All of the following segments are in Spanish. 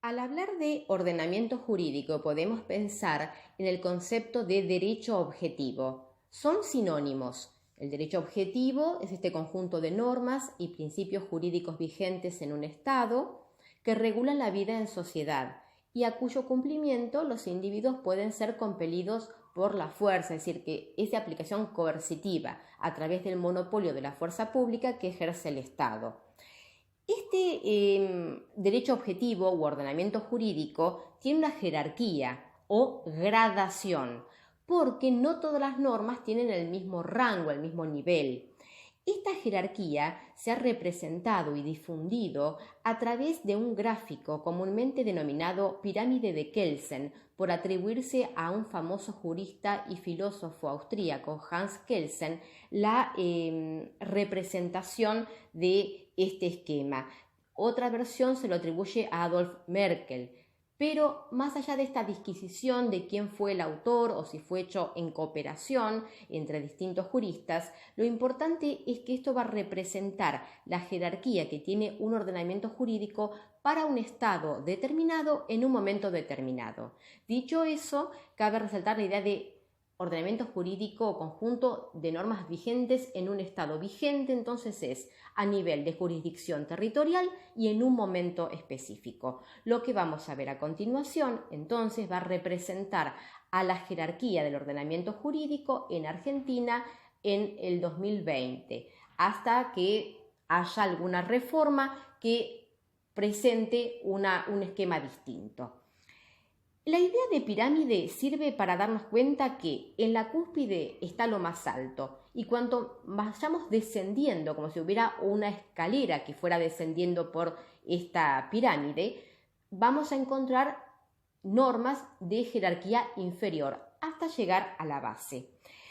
Al hablar de ordenamiento jurídico podemos pensar en el concepto de derecho objetivo. Son sinónimos. El derecho objetivo es este conjunto de normas y principios jurídicos vigentes en un Estado que regulan la vida en sociedad y a cuyo cumplimiento los individuos pueden ser compelidos por la fuerza, es decir, que es de aplicación coercitiva a través del monopolio de la fuerza pública que ejerce el Estado. Este derecho objetivo u ordenamiento jurídico tiene una jerarquía o gradación, porque no todas las normas tienen el mismo rango, el mismo nivel. Esta jerarquía se ha representado y difundido a través de un gráfico comúnmente denominado pirámide de Kelsen, por atribuirse a un famoso jurista y filósofo austríaco, Hans Kelsen, la representación de este esquema. Otra versión se lo atribuye a Adolf Merkel. Pero más allá de esta disquisición de quién fue el autor o si fue hecho en cooperación entre distintos juristas, lo importante es que esto va a representar la jerarquía que tiene un ordenamiento jurídico para un Estado determinado en un momento determinado. Dicho eso, cabe resaltar la idea de ordenamiento jurídico o conjunto de normas vigentes en un Estado vigente, entonces es a nivel de jurisdicción territorial y en un momento específico. Lo que vamos a ver a continuación, entonces, va a representar a la jerarquía del ordenamiento jurídico en Argentina en el 2020, hasta que haya alguna reforma que presente un esquema distinto. La idea de pirámide sirve para darnos cuenta que en la cúspide está lo más alto y cuanto vayamos descendiendo, como si hubiera una escalera que fuera descendiendo por esta pirámide, vamos a encontrar normas de jerarquía inferior hasta llegar a la base.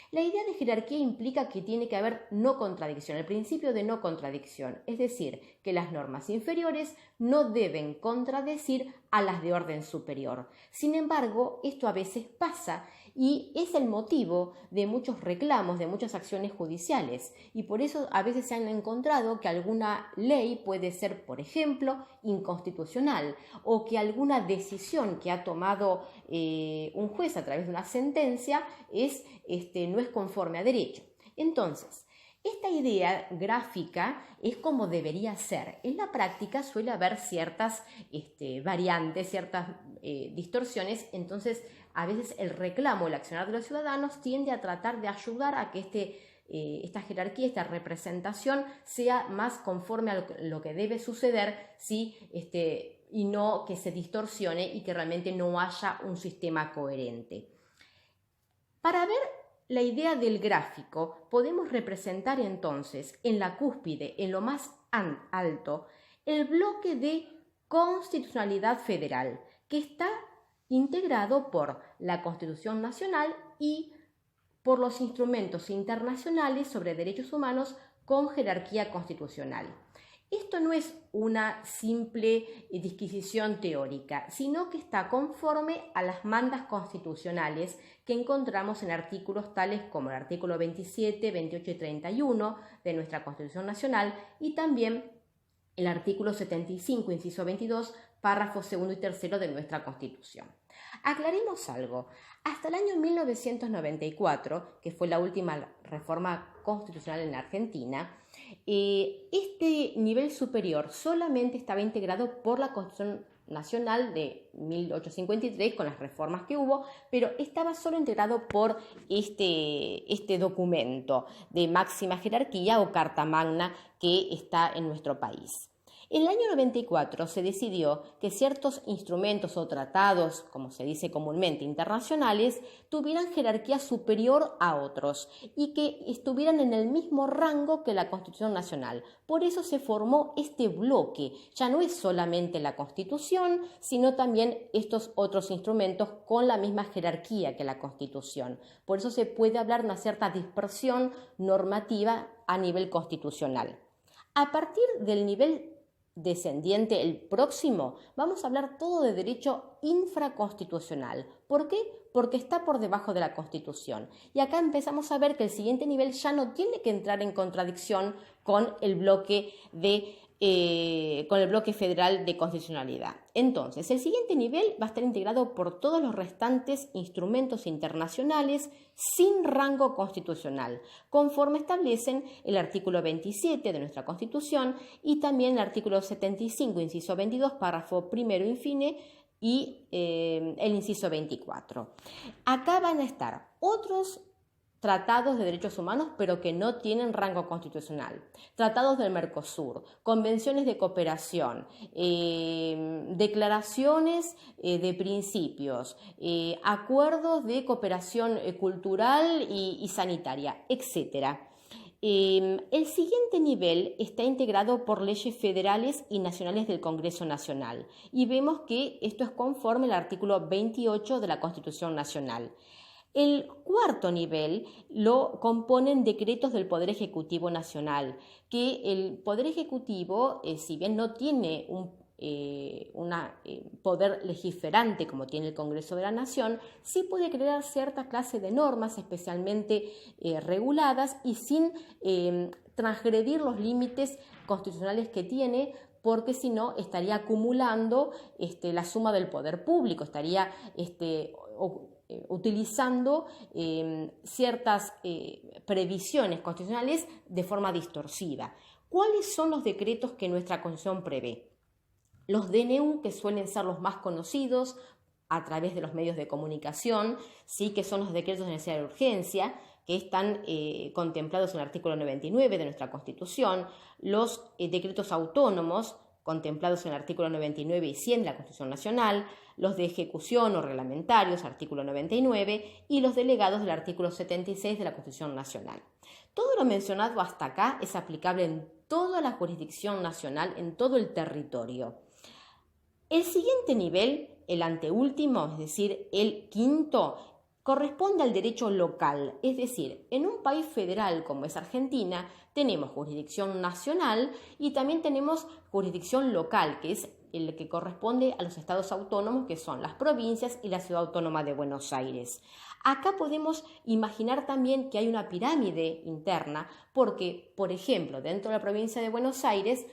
La idea de jerarquía implica que tiene que haber no contradicción, el principio de no contradicción, es decir, que las normas inferiores no deben contradecir a las de orden superior. Sin embargo, esto a veces pasa y es el motivo de muchos reclamos, de muchas acciones judiciales, y por eso a veces se han encontrado que alguna ley puede ser, por ejemplo, inconstitucional, o que alguna decisión que ha tomado un juez a través de una sentencia no es conforme a derecho. Entonces, esta idea gráfica es como debería ser. En la práctica suele haber ciertas variantes, ciertas distorsiones, entonces a veces el reclamo, el accionar de los ciudadanos tiende a tratar de ayudar a que esta jerarquía, esta representación sea más conforme a lo que debe suceder, y no que se distorsione y que realmente no haya un sistema coherente. Para ver la idea del gráfico, podemos representar entonces en la cúspide, en lo más alto, el bloque de constitucionalidad federal, que está integrado por la Constitución Nacional y por los instrumentos internacionales sobre derechos humanos con jerarquía constitucional. Esto no es una simple disquisición teórica, sino que está conforme a las mandas constitucionales que encontramos en artículos tales como el artículo 27, 28 y 31 de nuestra Constitución Nacional y también el artículo 75, inciso 22, párrafos segundo y tercero de nuestra Constitución. Aclaremos algo. Hasta el año 1994, que fue la última reforma constitucional en Argentina, este nivel superior solamente estaba integrado por la Constitución Nacional de 1853 con las reformas que hubo, pero estaba solo integrado por este documento de máxima jerarquía o Carta Magna que está en nuestro país. En el año 94 se decidió que ciertos instrumentos o tratados, como se dice comúnmente, internacionales, tuvieran jerarquía superior a otros y que estuvieran en el mismo rango que la Constitución Nacional. Por eso se formó este bloque. Ya no es solamente la Constitución, sino también estos otros instrumentos con la misma jerarquía que la Constitución. Por eso se puede hablar de una cierta dispersión normativa a nivel constitucional. A partir del nivel descendiente, el próximo, vamos a hablar todo de derecho infraconstitucional. ¿Por qué? Porque está por debajo de la Constitución. Y acá empezamos a ver que el siguiente nivel ya no tiene que entrar en contradicción con el bloque de con el bloque federal de constitucionalidad. Entonces, el siguiente nivel va a estar integrado por todos los restantes instrumentos internacionales sin rango constitucional, conforme establecen el artículo 27 de nuestra Constitución y también el artículo 75, inciso 22, párrafo primero infine, y el inciso 24. Acá van a estar otros tratados de derechos humanos, pero que no tienen rango constitucional, tratados del Mercosur, convenciones de cooperación, declaraciones de principios, acuerdos de cooperación cultural y sanitaria, etc. El siguiente nivel está integrado por leyes federales y nacionales del Congreso Nacional y vemos que esto es conforme al artículo 28 de la Constitución Nacional. El cuarto nivel lo componen decretos del Poder Ejecutivo Nacional, que el Poder Ejecutivo, si bien no tiene un poder legiferante como tiene el Congreso de la Nación, sí puede crear cierta clase de normas especialmente reguladas y sin transgredir los límites constitucionales que tiene, porque si no estaría acumulando la suma del poder público, estaría utilizando ciertas previsiones constitucionales de forma distorsiva. ¿Cuáles son los decretos que nuestra Constitución prevé? Los DNU, que suelen ser los más conocidos a través de los medios de comunicación, sí, que son los decretos de necesidad de urgencia, que están contemplados en el artículo 99 de nuestra Constitución, los decretos autónomos, contemplados en el artículo 99 y 100 de la Constitución Nacional, los de ejecución o reglamentarios, artículo 99, y los delegados del artículo 76 de la Constitución Nacional. Todo lo mencionado hasta acá es aplicable en toda la jurisdicción nacional, en todo el territorio. El siguiente nivel, el anteúltimo, es decir, el quinto, corresponde al derecho local, es decir, en un país federal como es Argentina, tenemos jurisdicción nacional y también tenemos jurisdicción local, que es el que corresponde a los estados autónomos, que son las provincias y la Ciudad Autónoma de Buenos Aires. Acá podemos imaginar también que hay una pirámide interna, porque, por ejemplo, dentro de la provincia de Buenos Aires,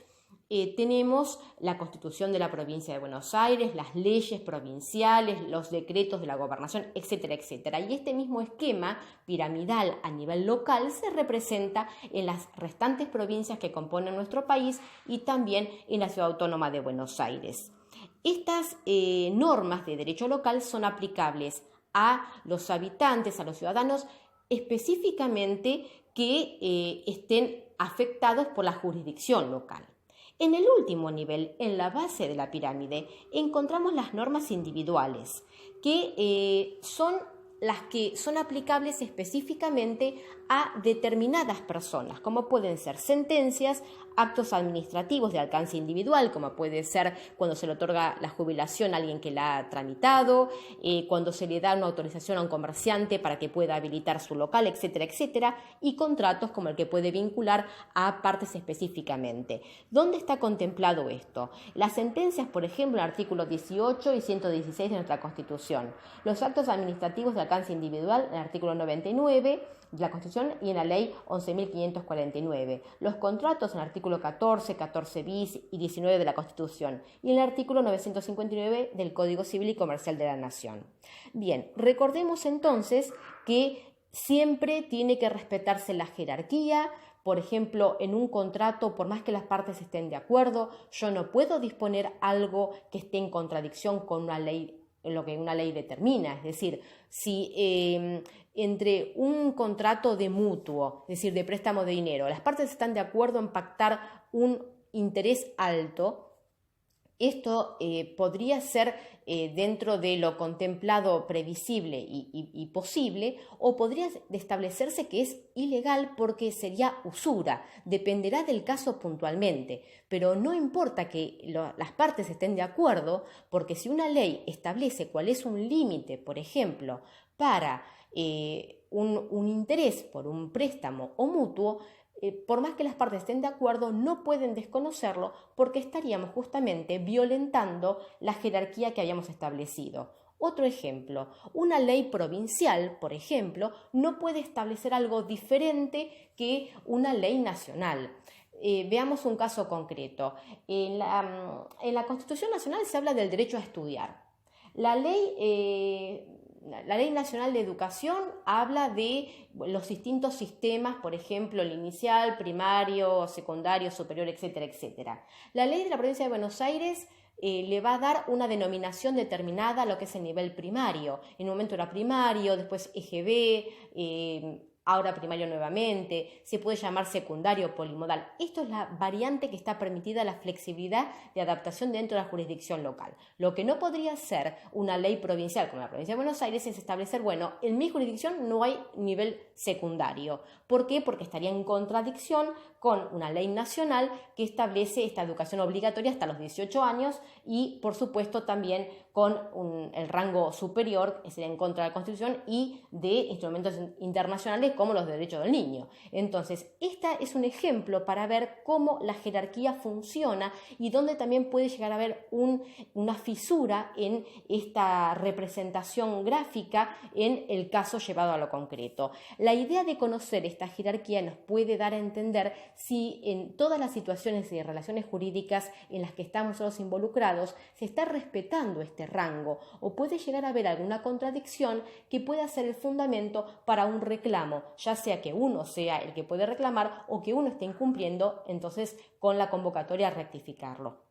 tenemos la Constitución de la provincia de Buenos Aires, las leyes provinciales, los decretos de la gobernación, etcétera, etcétera. Y este mismo esquema piramidal a nivel local se representa en las restantes provincias que componen nuestro país y también en la Ciudad Autónoma de Buenos Aires. Estas normas de derecho local son aplicables a los habitantes, a los ciudadanos, específicamente que estén afectados por la jurisdicción local. En el último nivel, en la base de la pirámide, encontramos las normas individuales, que son las que son aplicables específicamente a determinadas personas, como pueden ser sentencias, actos administrativos de alcance individual, como puede ser cuando se le otorga la jubilación a alguien que la ha tramitado, cuando se le da una autorización a un comerciante para que pueda habilitar su local, etcétera, etcétera, y contratos como el que puede vincular a partes específicamente. ¿Dónde está contemplado esto? Las sentencias, por ejemplo, en el artículo 18 y 116 de nuestra Constitución. Los actos administrativos de alcance individual, en el artículo 99 de la Constitución y en la Ley 11.549. Los contratos en el artículo 14, 14 bis y 19 de la Constitución y en el artículo 959 del Código Civil y Comercial de la Nación. Bien, recordemos entonces que siempre tiene que respetarse la jerarquía. Por ejemplo, en un contrato, por más que las partes estén de acuerdo, yo no puedo disponer algo que esté en contradicción con una ley, en lo que una ley determina. Es decir, si entre un contrato de mutuo, es decir, de préstamo de dinero, las partes están de acuerdo en pactar un interés alto, esto podría ser dentro de lo contemplado previsible y posible, o podría establecerse que es ilegal porque sería usura, dependerá del caso puntualmente, pero no importa que las partes estén de acuerdo, porque si una ley establece cuál es un límite, por ejemplo, para un interés por un préstamo o mutuo, por más que las partes estén de acuerdo, no pueden desconocerlo porque estaríamos justamente violentando la jerarquía que habíamos establecido. Otro ejemplo, una ley provincial, por ejemplo, no puede establecer algo diferente que una ley nacional. Veamos un caso concreto. En la Constitución Nacional se habla del derecho a estudiar. La Ley Nacional de Educación habla de los distintos sistemas, por ejemplo, el inicial, primario, secundario, superior, etcétera, etcétera. La ley de la Provincia de Buenos Aires le va a dar una denominación determinada a lo que es el nivel primario. En un momento era primario, después EGB, ahora primario nuevamente, se puede llamar secundario polimodal. Esto es la variante que está permitida, la flexibilidad de adaptación dentro de la jurisdicción local. Lo que no podría ser una ley provincial como la Provincia de Buenos Aires es establecer, bueno, en mi jurisdicción no hay nivel secundario. ¿Por qué? Porque estaría en contradicción con una ley nacional que establece esta educación obligatoria hasta los 18 años y, por supuesto, también con el rango superior, que sería en contra de la Constitución, y de instrumentos internacionales como los derechos del niño. Entonces, esta es un ejemplo para ver cómo la jerarquía funciona y dónde también puede llegar a haber una fisura en esta representación gráfica en el caso llevado a lo concreto. La idea de conocer esta jerarquía nos puede dar a entender si en todas las situaciones y relaciones jurídicas en las que estamos nosotros involucrados se está respetando este rango o puede llegar a haber alguna contradicción que pueda ser el fundamento para un reclamo, ya sea que uno sea el que puede reclamar o que uno esté incumpliendo, entonces con la convocatoria a rectificarlo.